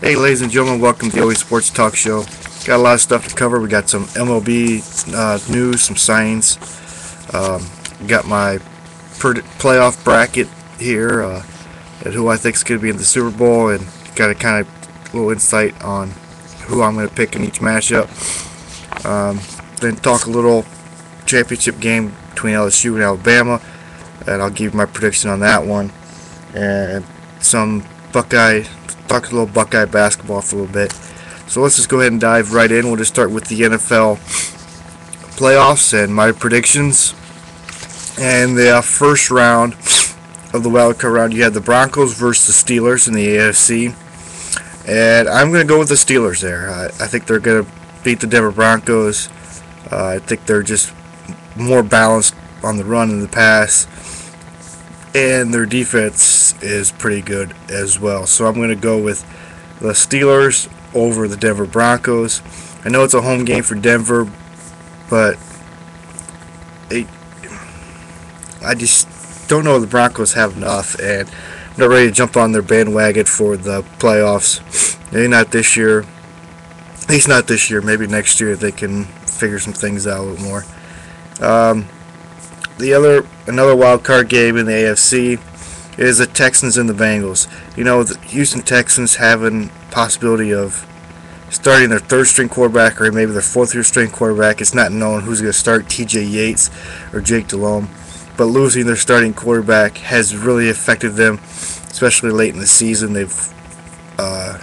Hey, ladies and gentlemen, welcome to the OBee Sports Talk Show. Got a lot of stuff to cover. We got some MLB news, some signs. Got my playoff bracket here, and who I think is going to be in the Super Bowl, and got a kind of little insight on who I'm going to pick in each matchup. Then talk a little championship game between LSU and Alabama, and I'll give you my prediction on that one. And some talk a little Buckeye basketball for a little bit. So let's just go ahead and dive right in. We'll just start with the NFL playoffs and my predictions. And the first round of the wild card round, you had the Broncos versus the Steelers in the AFC. And I'm going to go with the Steelers there. I think they're going to beat the Denver Broncos. I think they're just more balanced on the run and the pass. And their defense is pretty good as well. So I'm going to go with the Steelers over the Denver Broncos. I know it's a home game for Denver, but I just don't know if the Broncos have enough, and I'm not ready to jump on their bandwagon for the playoffs. Maybe not this year. At least not this year. Maybe next year they can figure some things out a little more. Another wild card game in the AFC is the Texans and the Bengals. You know, the Houston Texans having possibility of starting their third-string quarterback or maybe their fourth-string quarterback. It's not known who's going to start, T.J. Yates or Jake Delhomme. But losing their starting quarterback has really affected them, especially late in the season. They've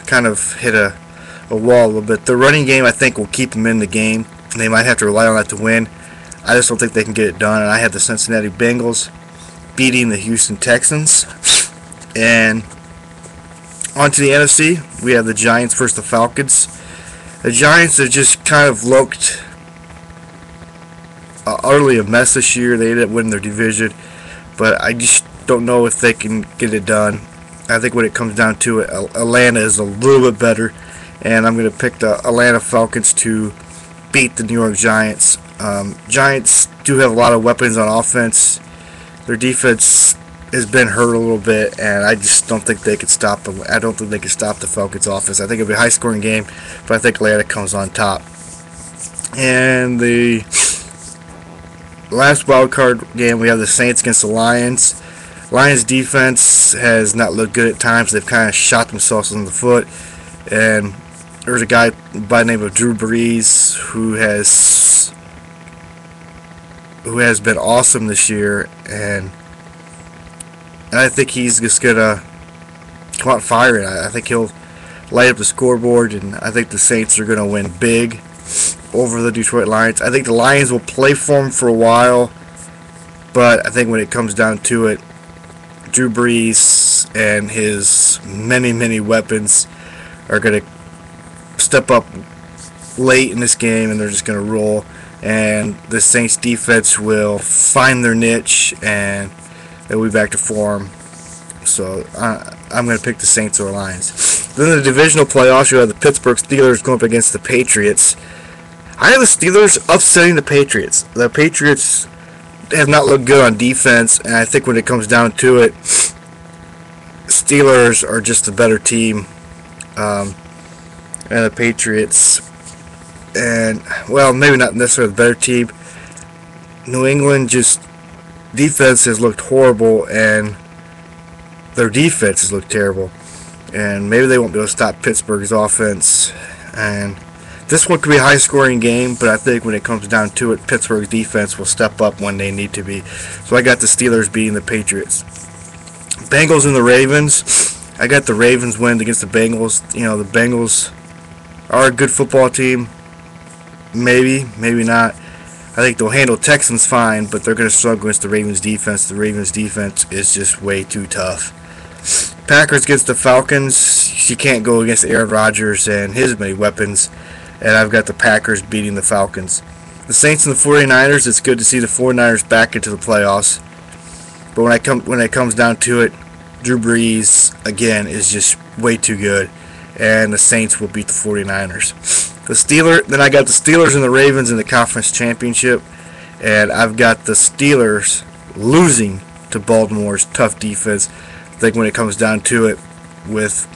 kind of hit a wall a little bit. The running game, I think, will keep them in the game. They might have to rely on that to win. I just don't think they can get it done. And I had the Cincinnati Bengals beating the Houston Texans. And on to the NFC, we have the Giants versus the Falcons. The Giants have just kind of looked utterly a mess this year. They ended up winning their division, but I just don't know if they can get it done. I think when it comes down to it, Atlanta is a little bit better, and I'm going to pick the Atlanta Falcons to beat the New York Giants. Giants do have a lot of weapons on offense. Their defense has been hurt a little bit, and I just don't think they could stop them. I don't think they can stop the Falcons' offense. I think it'll be a high-scoring game, but I think Atlanta comes on top. And the last wild card game, we have the Saints against the Lions. Lions' defense has not looked good at times. They've kind of shot themselves in the foot, and there's a guy by the name of Drew Brees who has been awesome this year, and I think he's just gonna come out firing. I think he'll light up the scoreboard, and I think the Saints are gonna win big over the Detroit Lions. I think the Lions will play for him for a while, but I think when it comes down to it, Drew Brees and his many weapons are gonna step up late in this game, and they're just gonna roll. And the Saints defense will find their niche, and they'll be back to form. So I'm going to pick the Saints or Lions. Then the divisional playoffs, you have the Pittsburgh Steelers going up against the Patriots. I have the Steelers upsetting the Patriots. The Patriots have not looked good on defense, and I think when it comes down to it, Steelers are just a better team, and the Patriots. And, well, maybe not necessarily the better team. New England just defense has looked horrible, and their defense has looked terrible. And maybe they won't be able to stop Pittsburgh's offense. And this one could be a high-scoring game, but I think when it comes down to it, Pittsburgh's defense will step up when they need to be. So I got the Steelers beating the Patriots. Bengals and the Ravens. I got the Ravens win against the Bengals. You know, the Bengals are a good football team. Maybe not. I think they'll handle Texans fine, but they're going to struggle against the Ravens defense. The Ravens defense is just way too tough. Packers against the Falcons. You can't go against Aaron Rodgers and his many weapons, and I've got the Packers beating the Falcons. The Saints and the 49ers, it's good to see the 49ers back into the playoffs. But when it comes down to it, Drew Brees, again, is just way too good, and the Saints will beat the 49ers. Then I got the Steelers and the Ravens in the conference championship, and I've got the Steelers losing to Baltimore's tough defense. I think when it comes down to it, with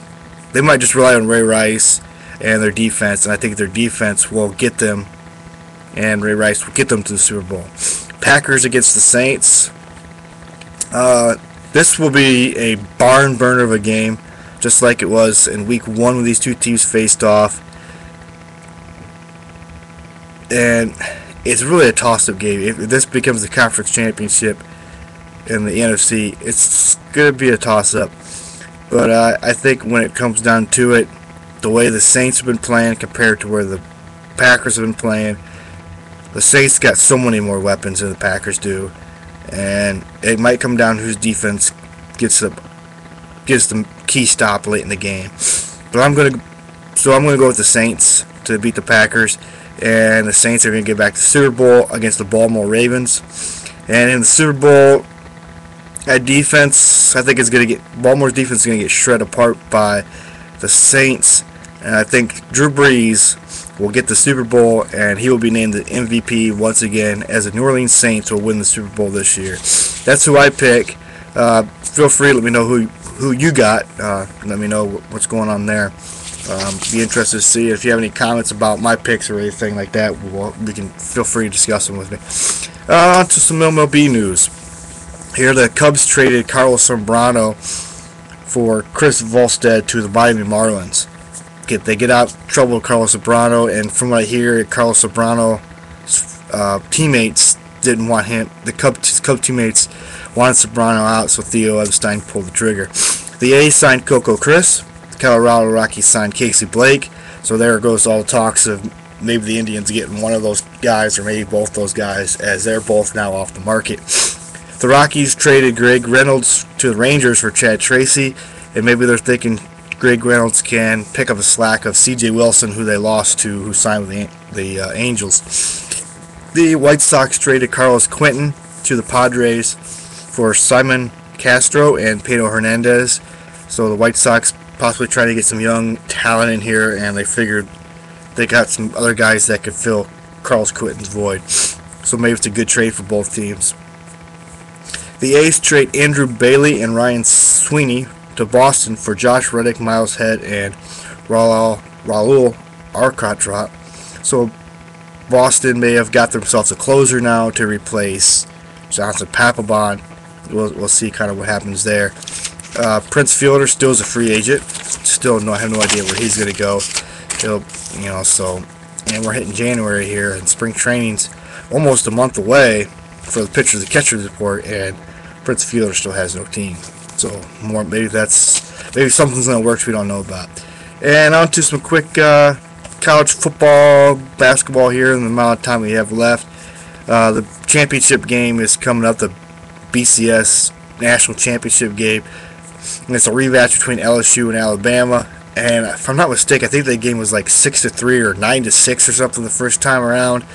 they might just rely on Ray Rice and their defense, and I think their defense will get them, and Ray Rice will get them to the Super Bowl. Packers against the Saints. This will be a barn burner of a game, just like it was in Week 1 when these two teams faced off. And it's really a toss-up game. If this becomes the conference championship in the NFC, it's going to be a toss-up. But I think when it comes down to it, the way the Saints have been playing compared to where the Packers have been playing, the Saints got so many more weapons than the Packers do. And it might come down to whose defense gets the key stop late in the game. But I'm going to go with the Saints to beat the Packers. And the Saints are going to get back to the Super Bowl against the Baltimore Ravens. And in the Super Bowl, at defense, I think Baltimore's defense is going to get shred apart by the Saints. And I think Drew Brees will get the Super Bowl, and he will be named the MVP once again, as the New Orleans Saints will win the Super Bowl this year. That's who I pick. Feel free to let me know who you got. Let me know what's going on there. Be interested to see if you have any comments about my picks or anything like that. We can feel free to discuss them with me. On to some MLB news. Here, the Cubs traded Carlos Zambrano for Chris Volstead to the Miami Marlins. They get out of trouble with Carlos Zambrano, and from what I hear, Carlos Zambrano's teammates didn't want him. The Cubs teammates wanted Zambrano out, so Theo Epstein pulled the trigger. The A's signed Coco Chris. The Colorado Rockies signed Casey Blake. So there goes all talks of maybe the Indians getting one of those guys or maybe both those guys, as they're both now off the market. The Rockies traded Greg Reynolds to the Rangers for Chad Tracy, and maybe they're thinking Greg Reynolds can pick up the slack of C.J. Wilson, who they lost to, who signed with the Angels. The White Sox traded Carlos Quentin to the Padres for Simon Castro and Pedro Hernandez. So the White Sox possibly trying to get some young talent in here, and they figured they got some other guys that could fill Carlos Quentin's void. So maybe it's a good trade for both teams. The A's trade Andrew Bailey and Ryan Sweeney to Boston for Josh Reddick, Miles Head, and Raul Arcottrot. So Boston may have got themselves a closer now to replace Johnson Papelbon. We'll see kind of what happens there. Prince Fielder still is a free agent. Still have no idea where he's going to go. And we're hitting January here, and spring training's almost a month away for the pitchers, the catchers report, and Prince Fielder still has no team. So maybe something's in the works we don't know about. And on to some quick college football, basketball here in the amount of time we have left. The championship game is coming up, the BCS National Championship game. And it's a rematch between LSU and Alabama. And if I'm not mistaken, I think that game was like 6-3 or 9-6 or something the first time around.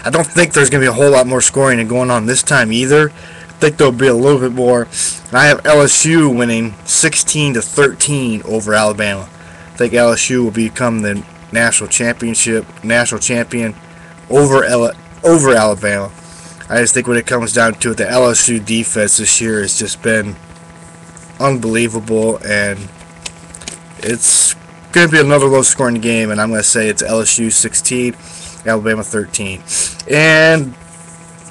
I don't think there's going to be a whole lot more scoring going on this time either. I think there'll be a little bit more. And I have LSU winning 16-13 over Alabama. I think LSU will become the national champion over Alabama. I just think when it comes down to it, the LSU defense this year has just been unbelievable, and it's going to be another low-scoring game, and I'm going to say it's LSU 16, Alabama 13. And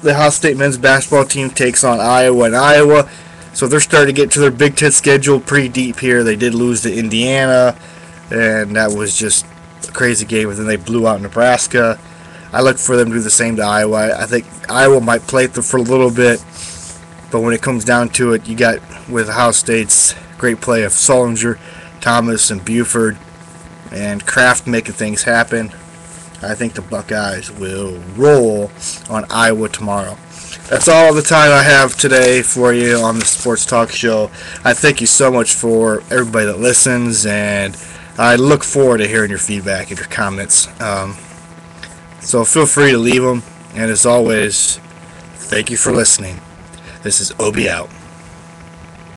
the Ohio State men's basketball team takes on Iowa, so they're starting to get to their Big Ten schedule pretty deep here. They did lose to Indiana, and that was just a crazy game, and then they blew out Nebraska. I look for them to do the same to Iowa. I think Iowa might play them for a little bit, but when it comes down to it, you got with Ohio State's great play of Solinger, Thomas, and Buford, and Kraft making things happen. I think the Buckeyes will roll on Iowa tomorrow. That's all the time I have today for you on the Sports Talk Show. I thank you so much for everybody that listens, and I look forward to hearing your feedback and your comments. So feel free to leave them, and as always, thank you for listening. This is OBee out.